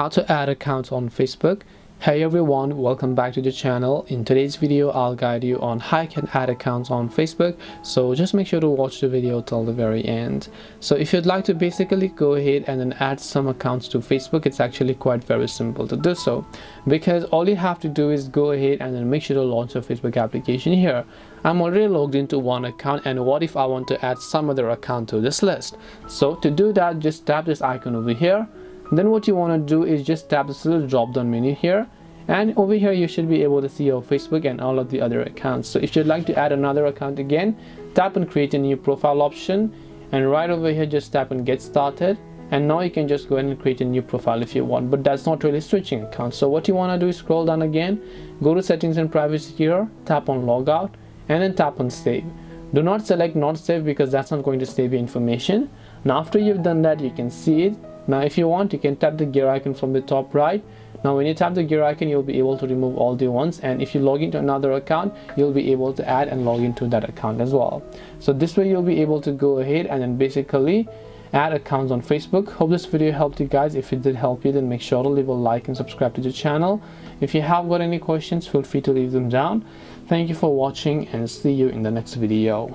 How to add accounts on Facebook. Hey everyone, welcome back to the channel. In today's video I'll guide you on how you can add accounts on Facebook, so just make sure to watch the video till the very end. So if you'd like to basically go ahead and then add some accounts to Facebook, it's actually quite very simple to do so, because all you have to do is go ahead and then make sure to launch a Facebook application. Here I'm already logged into one account, and what if I want to add some other account to this list? So to do that, just tap this icon over here. Then what you want to do is just tap this little drop down menu here, and over here you should be able to see your Facebook and all of the other accounts. So if you'd like to add another account again, tap on create a new profile option, and right over here just tap on get started, and now you can just go ahead and create a new profile if you want, but that's not really switching accounts. So what you want to do is scroll down again, go to settings and privacy here, tap on logout, and then tap on save. Do not select not save because that's not going to save your information. Now after you've done that, you can see it. Now if you want, you can tap the gear icon from the top right. Now when you tap the gear icon, you'll be able to remove all the ones, and if you log into another account, you'll be able to add and log into that account as well. So this way you'll be able to go ahead and then basically add accounts on Facebook. Hope this video helped you guys. If it did help you, then make sure to leave a like and subscribe to the channel. If you have got any questions, feel free to leave them down. Thank you for watching, and see you in the next video.